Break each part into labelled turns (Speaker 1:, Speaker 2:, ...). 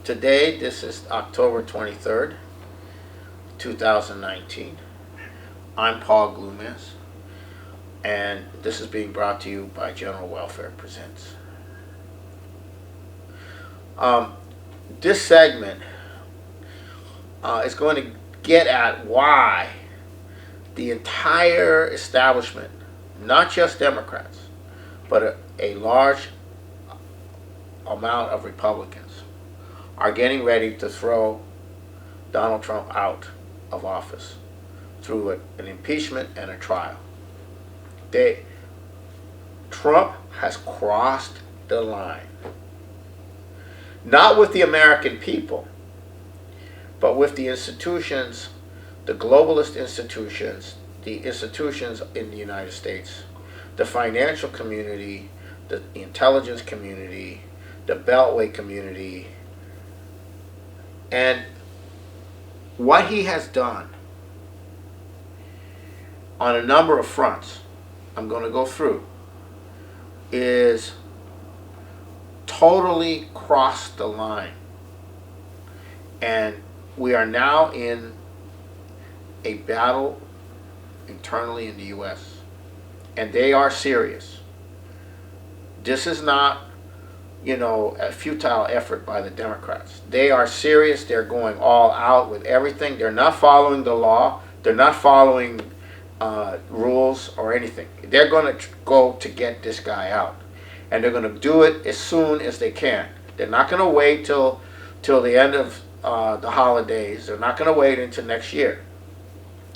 Speaker 1: Today, this is October 23rd, 2019. I'm Paul Glumaz, and this is being brought to you by General Welfare Presents. This segment is going to get at why the entire establishment, not just Democrats, but a large amount of Republicans, are getting ready to throw Donald Trump out of office through an impeachment and a trial. Trump has crossed the line. Not with the American people, but with the institutions, the globalist institutions, the institutions in the United States, the financial community, the intelligence community, the Beltway community. And what he has done on a number of fronts, I'm going to go through, is totally crossed the line. And we are now in a battle internally in the U.S. And they are serious. This is not, a futile effort by the Democrats. They are serious. They're going all out with everything. They're not following the law. They're not following rules or anything. They're going to go to get this guy out. And they're going to do it as soon as they can. They're not going to wait till the end of the holidays. They're not going to wait until next year.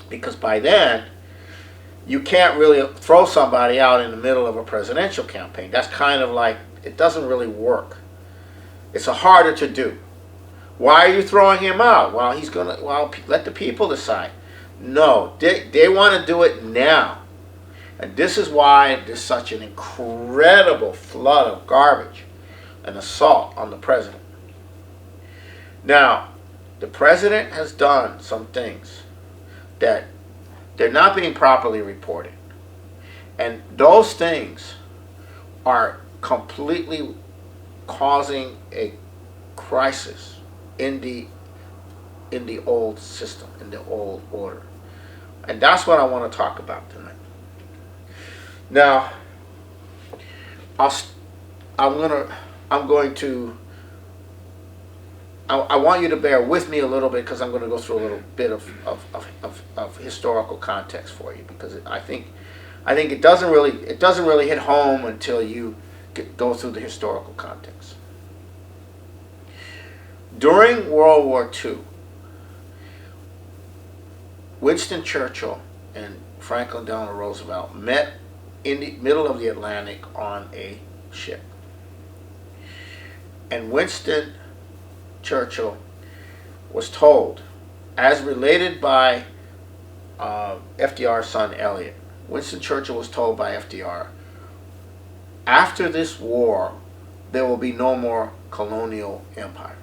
Speaker 1: Because by then, you can't really throw somebody out in the middle of a presidential campaign. That's kind of like, it doesn't really work. It's harder to do. Why are you throwing him out? Well, let the people decide. No, they want to do it now. And this is why there's such an incredible flood of garbage and assault on the president. Now, the president has done some things that they're not being properly reported. And those things are completely causing a crisis in the old system, in the old order. And that's what I want to talk about tonight. Now, I want you to bear with me a little bit because I'm going to go through a little bit of historical context for you, because I think it doesn't really hit home until you go through the historical context. During World War II, Winston Churchill and Franklin Delano Roosevelt met in the middle of the Atlantic on a ship. And Winston Churchill was told, as related by FDR's son Elliot, Winston Churchill was told by FDR, after this war, there will be no more colonial empires.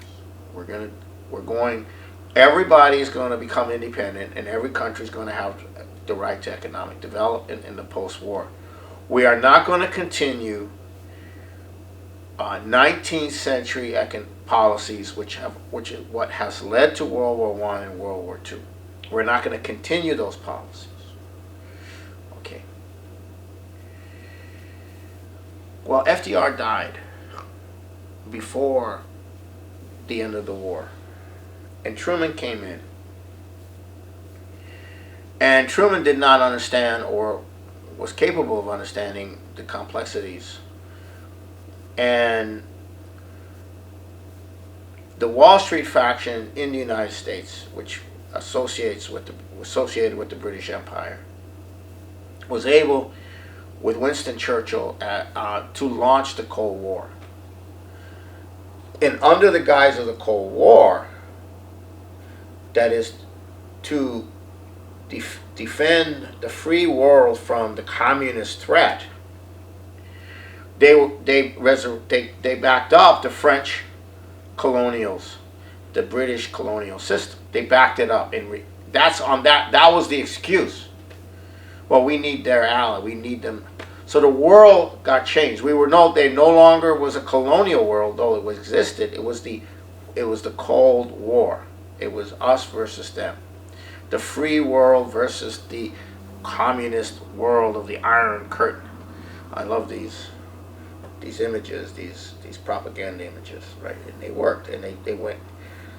Speaker 1: Everybody is going to become independent, and every country is going to have the right to economic development in the post-war. We are not going to continue 19th century policies, which is what has led to World War I and World War II. We're not going to continue those policies. Okay. Well, FDR died before the end of the war, and Truman came in. And Truman did not understand or was capable of understanding the complexities. And the Wall Street faction in the United States, which associated with the British Empire, was able, with Winston Churchill, to launch the Cold War. And under the guise of the Cold War, that is to defend the free world from the communist threat, they backed up the French colonials, the British colonial system. They backed it up, and that was the excuse. Well, we need their ally. We need them. So the world got changed. They no longer was a colonial world, though it existed. It it was the Cold War. It was us versus them. The free world versus the communist world of the Iron Curtain. I love these images, these propaganda images, right? And they worked, and they went.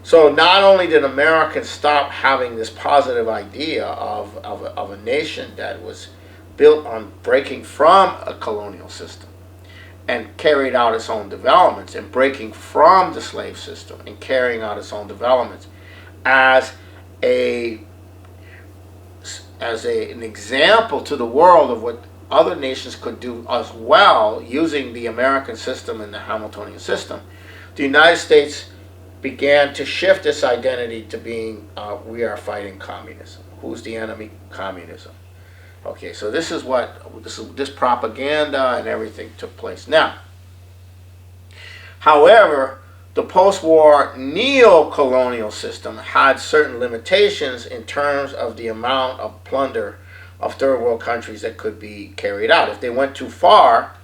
Speaker 1: So not only did Americans stop having this positive idea of a nation that was built on breaking from a colonial system and carried out its own developments, and breaking from the slave system and carrying out its own developments as an example to the world of what other nations could do as well using the American system and the Hamiltonian system. The United States began to shift its identity to being, we are fighting communism. Who's the enemy? Communism. Okay, so this is what this propaganda and everything took place. Now, however, the post-war neo-colonial system had certain limitations in terms of the amount of plunder of third world countries that could be carried out. If they went too far,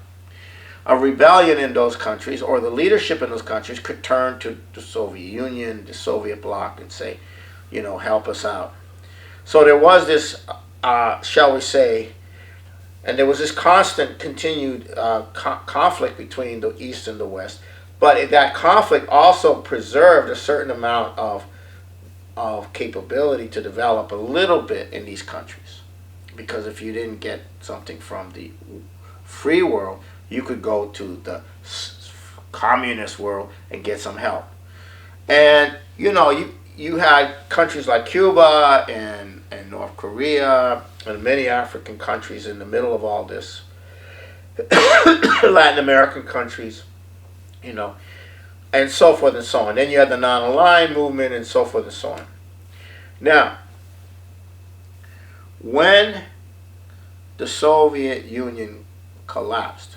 Speaker 1: a rebellion in those countries or the leadership in those countries could turn to the Soviet Union, the Soviet bloc, and say, help us out. So there was this, shall we say, and there was this constant continued conflict between the East and the West. But that conflict also preserved a certain amount of capability to develop a little bit in these countries. Because if you didn't get something from the free world, you could go to the communist world and get some help. And, you had countries like Cuba and North Korea and many African countries in the middle of all this. Latin American countries. And so forth and so on. Then you had the non-aligned movement and so forth and so on. Now, when the Soviet Union collapsed,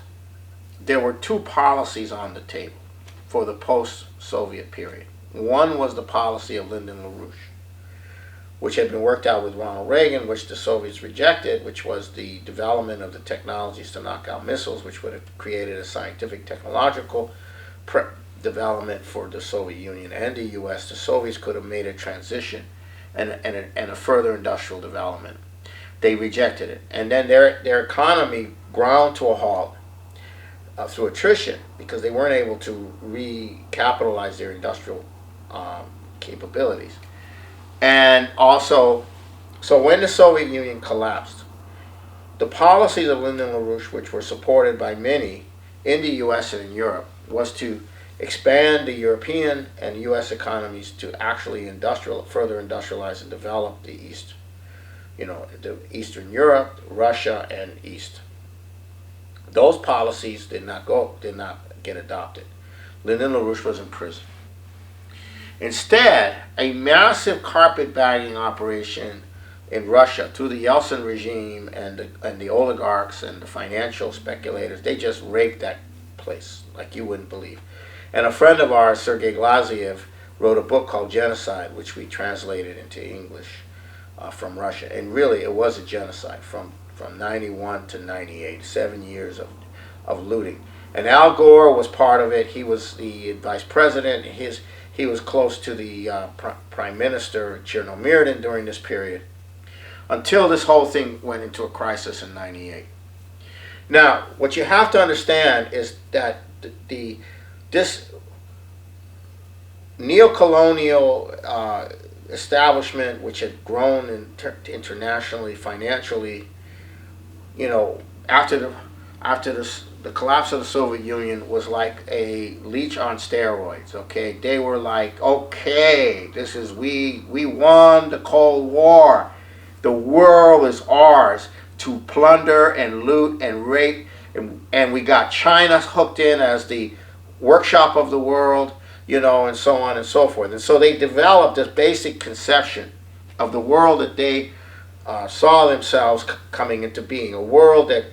Speaker 1: there were two policies on the table for the post-Soviet period. One was the policy of Lyndon LaRouche, which had been worked out with Ronald Reagan, which the Soviets rejected, which was the development of the technologies to knock out missiles, which would have created a scientific, technological development for the Soviet Union and the U.S. The Soviets could have made a transition and a further industrial development. They rejected it. And then their economy ground to a halt through attrition because they weren't able to recapitalize their industrial capabilities. And also, so when the Soviet Union collapsed, the policies of Lyndon LaRouche, which were supported by many in the U.S. and in Europe, was to expand the European and U.S. economies to actually further industrialize and develop the East. The Eastern Europe, Russia, and East. Those policies did not get adopted. Lyndon LaRouche was in prison. Instead, a massive carpetbagging operation in Russia through the Yeltsin regime and the oligarchs and the financial speculators, they just raped that place like you wouldn't believe. And a friend of ours, Sergei Glaziev, wrote a book called Genocide, which we translated into English from Russia. And really, it was a genocide from 91 to 98, 7 years of looting. And Al Gore was part of it. He was the vice president. He was close to the prime minister, Chernomyrdin, during this period, until this whole thing went into a crisis in 98. Now, what you have to understand is that this neo-colonial establishment, which had grown internationally, financially, after the collapse of the Soviet Union, was like a leech on steroids. Okay, they were like, okay, this is we won the Cold War. The world is ours to plunder and loot and rape, and we got China hooked in as the workshop of the world, and so on and so forth. And so they developed this basic conception of the world that they saw themselves coming into being, a world that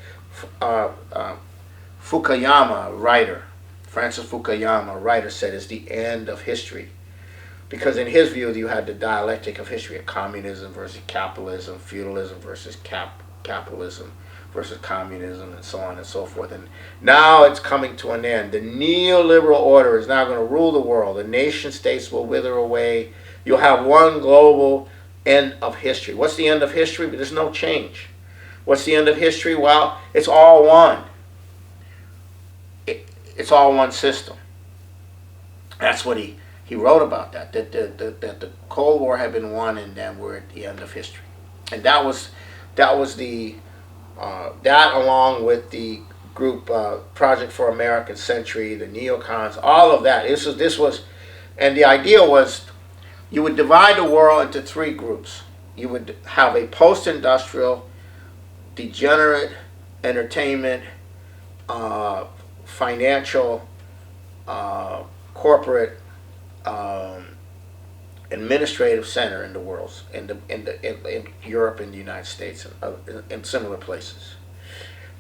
Speaker 1: Francis Fukuyama, writer, said is the end of history. Because in his view, you had the dialectic of history, of communism versus capitalism, feudalism versus capitalism versus communism and so on and so forth. And now it's coming to an end. The neoliberal order is now going to rule the world. The nation states will wither away. You'll have one global end of history. What's the end of history? There's no change. What's the end of history? Well, it's all one. It's all one system. That's what he wrote about that the Cold War had been won, and then we're at the end of history. And that was the that, along with the group Project for American Century, the neocons, all of that. This was, and the idea was, you would divide the world into three groups. You would have a post-industrial, degenerate, entertainment, financial, corporate, administrative center in the world, in Europe and the United States, and in similar places.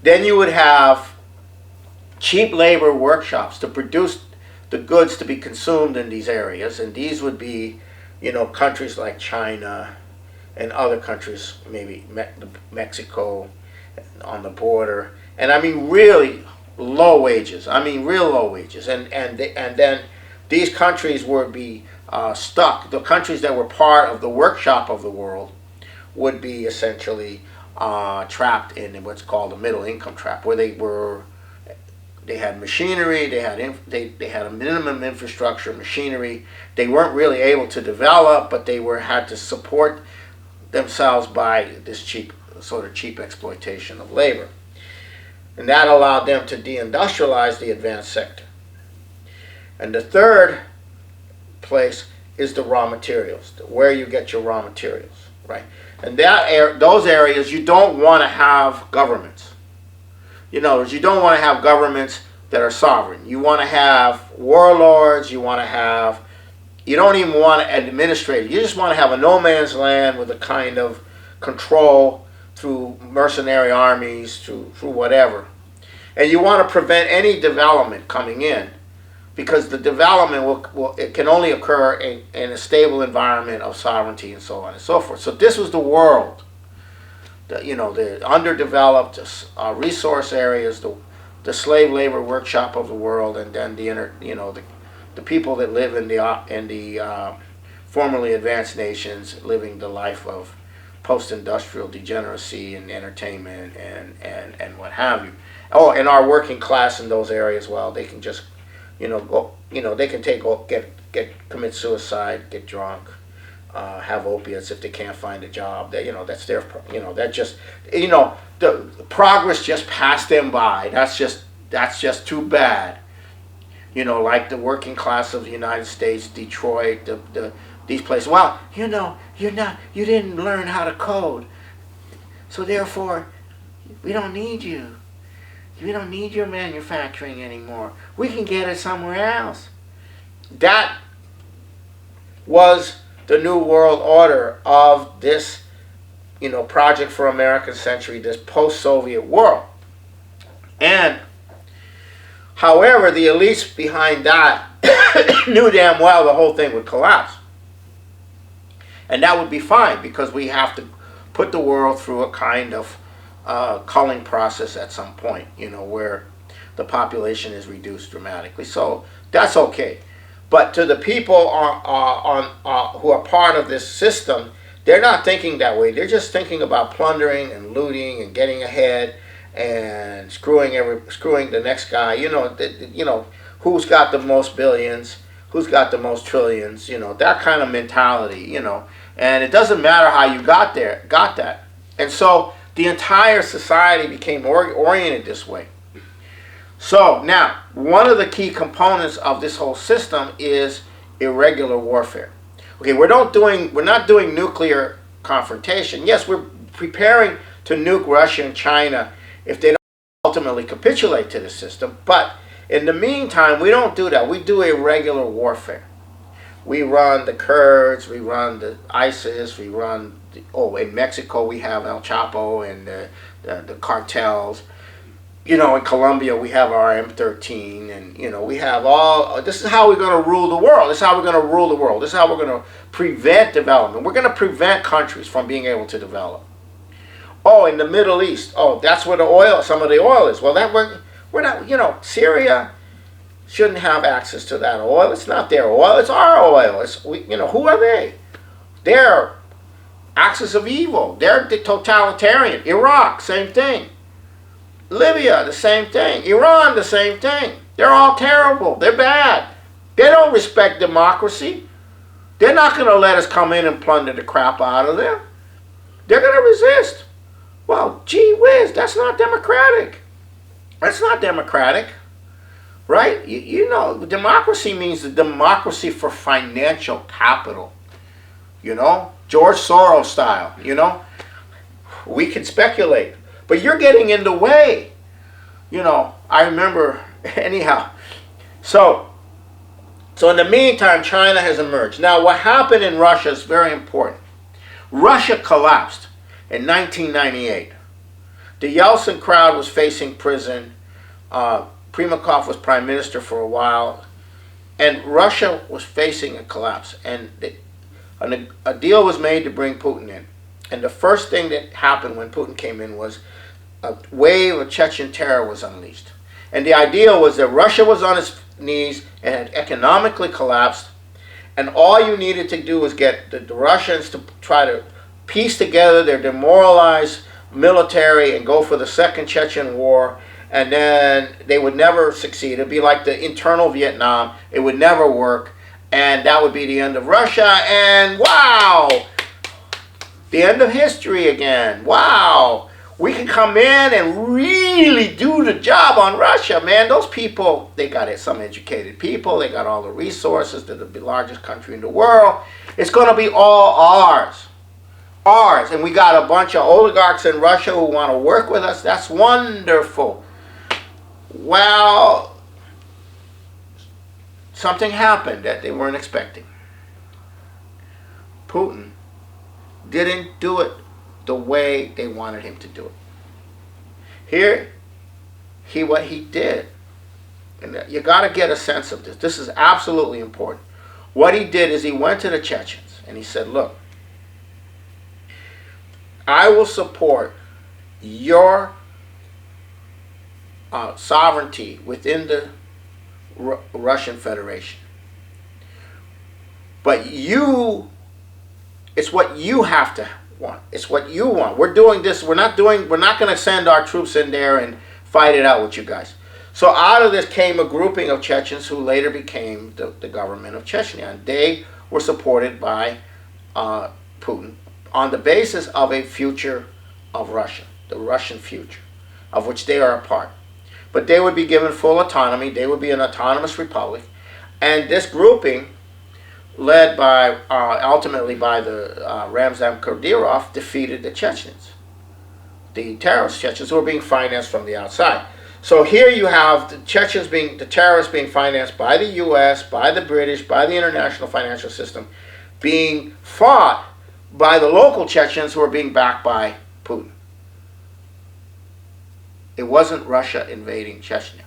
Speaker 1: Then you would have cheap labor workshops to produce the goods to be consumed in these areas, and these would be, countries like China and other countries, maybe Mexico on the border, and I mean really low wages. I mean real low wages, and then these countries would be stuck. The countries that were part of the workshop of the world would be essentially trapped in what's called a middle income trap, where they had machinery, they had a minimum infrastructure, machinery. They weren't really able to develop, but they had to support themselves by this cheap exploitation of labor. And that allowed them to deindustrialize the advanced sector. And the third place is the raw materials, where you get your raw materials, right? And those areas, you don't want to have governments. You don't want to have governments that are sovereign. You want to have warlords. You don't even want to administrate. You just want to have a no man's land with a kind of control through mercenary armies, through whatever. And you want to prevent any development coming in, because the development it can only occur in a stable environment of sovereignty and so on and so forth. So this was the world. The underdeveloped resource areas, the slave labor workshop of the world, and then the people that live in the formerly advanced nations, living the life of post-industrial degeneracy and entertainment and what have you. Oh, and our working class in those areas, well, they can just they can commit suicide, get drunk, have opiates if they can't find a job. That's their, the progress just passed them by. That's just too bad. Like the working class of the United States, Detroit, these places. Well, you didn't learn how to code, so therefore, we don't need you. We don't need your manufacturing anymore. We can get it somewhere else. That was the new world order of this, Project for American Century, this post-Soviet world. And, however, the elites behind that knew damn well the whole thing would collapse. And that would be fine, because we have to put the world through a kind of culling process at some point, where the population is reduced dramatically. So that's okay. But to the people who are part of this system, they're not thinking that way. They're just thinking about plundering and looting and getting ahead and screwing the next guy. Who's got the most billions, who's got the most trillions. That kind of mentality. And it doesn't matter how you got that. And so the entire society became oriented this way. So now, one of the key components of this whole system is irregular warfare. Okay, we're not doing nuclear confrontation. Yes, we're preparing to nuke Russia and China if they don't ultimately capitulate to the system. But in the meantime, we don't do that. We do irregular warfare. We run the Kurds, we run the ISIS, we run in Mexico we have El Chapo and the cartels. In Colombia we have our M13, and we have all. This is how we're going to rule the world. This is how we're going to rule the world. This is how we're going to prevent development. We're going to prevent countries from being able to develop. Oh, in the Middle East. Oh, that's where the oil, some of the oil is. Well, we're not, Syria shouldn't have access to that oil. It's not their oil. It's our oil. Who are they? They're axis of evil. They're totalitarian. Iraq, same thing. Libya, the same thing. Iran, the same thing. They're all terrible. They're bad. They don't respect democracy. They're not going to let us come in and plunder the crap out of them. They're going to resist. Well, gee whiz, that's not democratic. That's not democratic. Right? Democracy means the democracy for financial capital. George Soros style. We can speculate. But you're getting in the way. I remember, anyhow. So in the meantime, China has emerged. Now, what happened in Russia is very important. Russia collapsed in 1998. The Yeltsin crowd was facing prison. Primakov was prime minister for a while. And Russia was facing a collapse. And a deal was made to bring Putin in. And the first thing that happened when Putin came in was a wave of Chechen terror was unleashed. And the idea was that Russia was on its knees and had economically collapsed, and all you needed to do was get the Russians to try to piece together their demoralized military and go for the second Chechen war, and then they would never succeed. It'd be like the internal Vietnam. It would never work, and that would be the end of Russia, and wow! The end of history again. Wow! We can come in and really do the job on Russia, man. Those people, they got some educated people. They got all the resources. They're the largest country in the world. It's going to be all ours. Ours. And we got a bunch of oligarchs in Russia who want to work with us. That's wonderful. Well, something happened that they weren't expecting. Putin didn't do it the way they wanted him to do it. What he did, and you got to get a sense of this. This is absolutely important. What he did is he went to the Chechens and he said, look, I will support your sovereignty within the Russian Federation. But it's what you have to want. It's what you want. We're doing this. We're not going to send our troops in there and fight it out with you guys. So out of this came a grouping of Chechens who later became the government of Chechnya. And they were supported by Putin on the basis of a future of Russia, the Russian future, of which they are a part. But they would be given full autonomy. They would be an autonomous republic. And this grouping, led by ultimately by the Ramzan Kadyrov, defeated the Chechens, the terrorist Chechens who were being financed from the outside. So here you have the Chechens the terrorists being financed by the U.S., by the British, by the international financial system, being fought by the local Chechens who are being backed by Putin. It wasn't Russia invading Chechnya.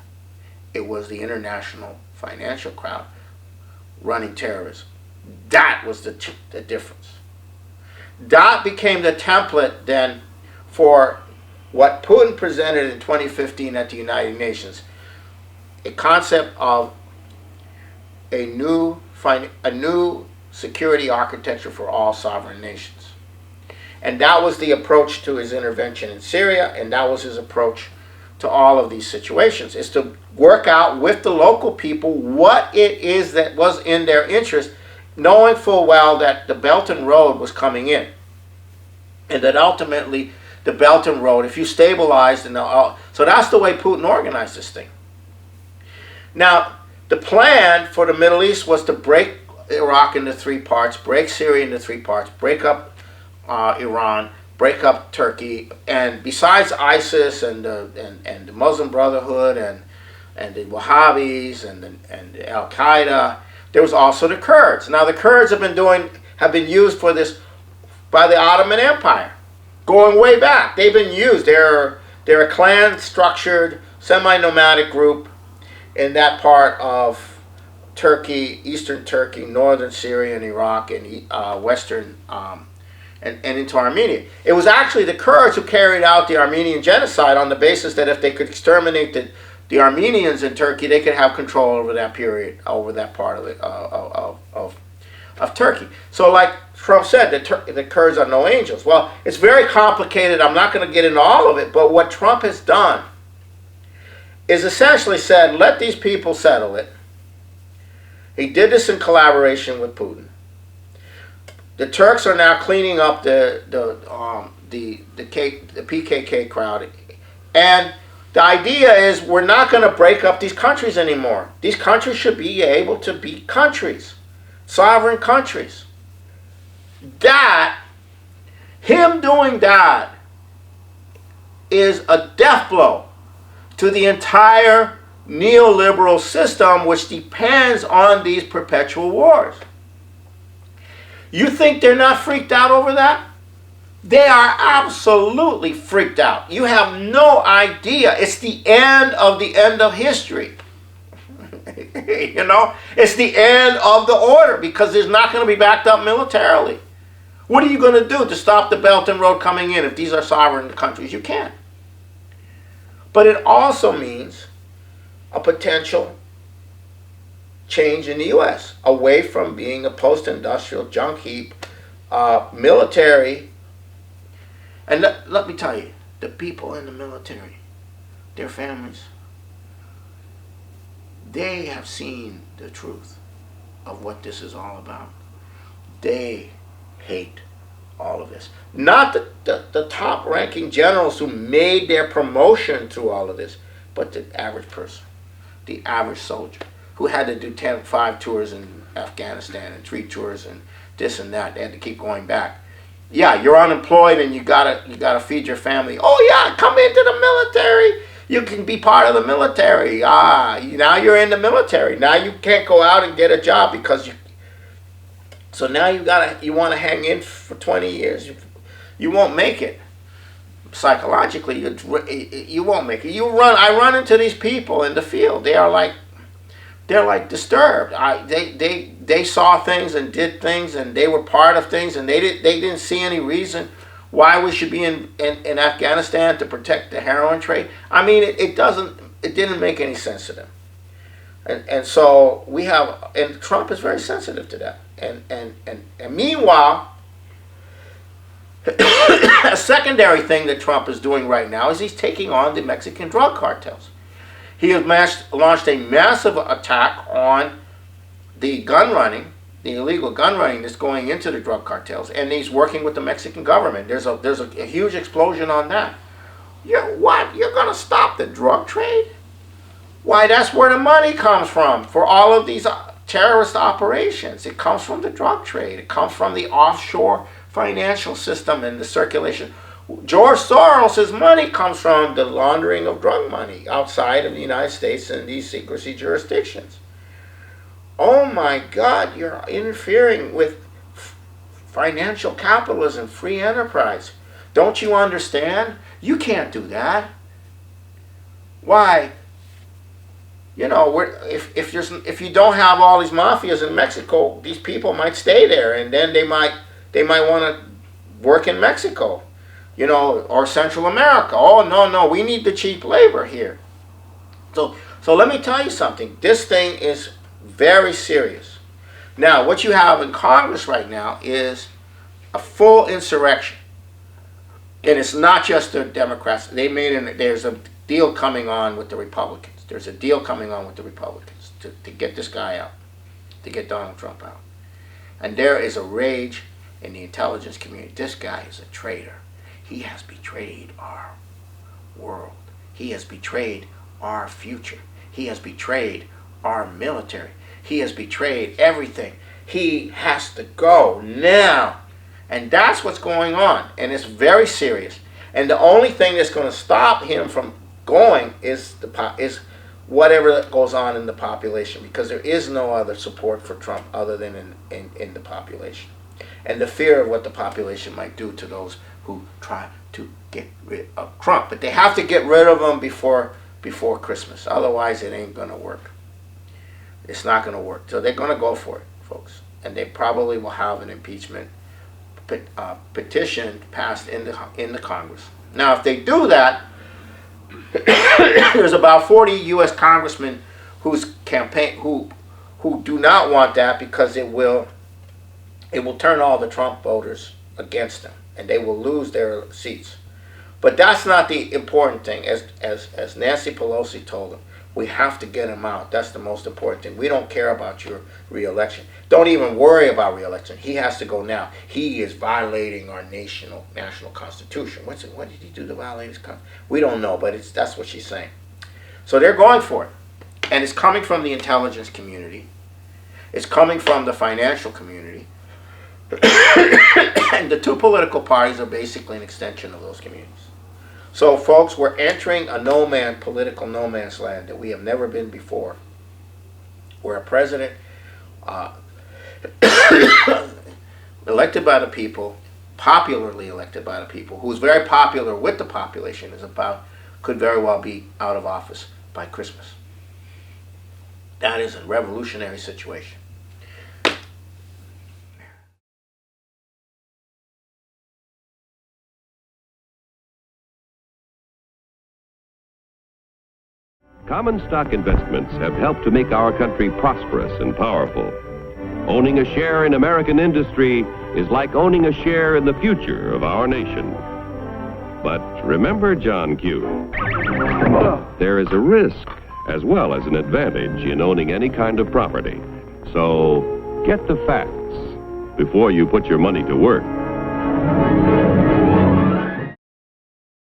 Speaker 1: It was the international financial crowd running terrorism. That was the difference. That became the template then for what Putin presented in 2015 at the United Nations, a concept of a new security architecture for all sovereign nations. And that was the approach to his intervention in Syria, and that was his approach to all of these situations, is to work out with the local people what it is that was in their interest, knowing full well that the Belt and Road was coming in. And that ultimately the Belt and Road, if you stabilized, so that's the way Putin organized this thing. Now, the plan for the Middle East was to break Iraq into three parts, break Syria into three parts, break up Iran, break up Turkey, and besides ISIS and the Muslim Brotherhood and the Wahhabis and Al Qaeda, there was also the Kurds. Now the Kurds have been used for this by the Ottoman Empire, going way back. They've been used. They're a clan-structured, semi-nomadic group in that part of Turkey, eastern Turkey, northern Syria and Iraq, and western and into Armenia. It was actually the Kurds who carried out the Armenian genocide on the basis that if they could exterminate the Armenians in Turkey, they could have control over that period, over that part of it, of Turkey. So like Trump said, the Kurds are no angels. Well, it's very complicated. I'm not going to get into all of it, but what Trump has done is essentially said, let these people settle it. He did this in collaboration with Putin. The Turks are now cleaning up the PKK crowd, and the idea is we're not going to break up these countries anymore. These countries should be able to be countries, sovereign countries. Him doing that is a death blow to the entire neoliberal system, which depends on these perpetual wars. You think they're not freaked out over that? They are absolutely freaked out. You have no idea. It's the end of history. You know, it's the end of the order because it's not going to be backed up militarily. What are you going to do to stop the Belt and Road coming in if these are sovereign countries? You can't. But it also means a potential change in the U.S. away from being a post-industrial junk heap, military. And let me tell you, the people in the military, their families, they have seen the truth of what this is all about. They hate all of this. Not the top-ranking generals who made their promotion through all of this, but the average person, the average soldier, who had to do 5 tours in Afghanistan and 3 tours and this and that. They had to keep going back. Yeah, you're unemployed and you gotta feed your family. Oh yeah, come into the military. You can be part of the military. Now you're in the military. Now you can't go out and get a job because so now you want to hang in for 20 years. You won't make it. Psychologically, you won't make it. I run into these people in the field. They're like disturbed. They saw things and did things, and they were part of things, and they didn't see any reason why we should be in Afghanistan to protect the heroin trade. I mean, it didn't make any sense to them. And so and Trump is very sensitive to that. And meanwhile, a secondary thing that Trump is doing right now is he's taking on the Mexican drug cartels. He has launched a massive attack on the gun running, the illegal gun running that's going into the drug cartels, and he's working with the Mexican government. There's a huge explosion on that. You're going to stop the drug trade? Why, that's where the money comes from for all of these terrorist operations. It comes from the drug trade. It comes from the offshore financial system and the circulation. George Soros' money comes from the laundering of drug money outside of the United States and these secrecy jurisdictions. Oh my God, you're interfering with financial capitalism, free enterprise. Don't you understand? You can't do that. Why? You know, if you don't have all these mafias in Mexico, these people might stay there, and then they might want to work in Mexico. You know, or Central America. Oh, no, we need the cheap labor here. So let me tell you something. This thing is very serious. Now, what you have in Congress right now is a full insurrection. And it's not just the Democrats. There's a deal coming on with the Republicans. There's a deal coming on with the Republicans to get this guy out, to get Donald Trump out. And there is a rage in the intelligence community. This guy is a traitor. He has betrayed our world. He has betrayed our future. He has betrayed our military. He has betrayed everything. He has to go now. And that's what's going on. And it's very serious. And the only thing that's going to stop him from going is whatever goes on in the population, because there is no other support for Trump other than in the population. And the fear of what the population might do to those who try to get rid of Trump. But they have to get rid of him before Christmas. Otherwise, it ain't going to work. It's not going to work. So they're going to go for it, folks. And they probably will have an impeachment petition passed in the Congress. Now, if they do that, there's about 40 U.S. congressmen who do not want that because it will turn all the Trump voters against them, and they will lose their seats. But that's not the important thing. As Nancy Pelosi told them, we have to get him out. That's the most important thing. We don't care about your re-election. Don't even worry about re-election. He has to go now. He is violating our national constitution. What did he do to violate his constitution? We don't know, but that's what she's saying. So they're going for it. And it's coming from the intelligence community. It's coming from the financial community. And the two political parties are basically an extension of those communities. So, folks, we're entering a political no man's land that we have never been before, where a president elected by the people, popularly elected by the people, who's very popular with the population, could very well be out of office by Christmas. That is a revolutionary situation.
Speaker 2: Common stock investments have helped to make our country prosperous and powerful. Owning a share in American industry is like owning a share in the future of our nation. But remember, John Q, there is a risk as well as an advantage in owning any kind of property. So get the facts before you put your money to work.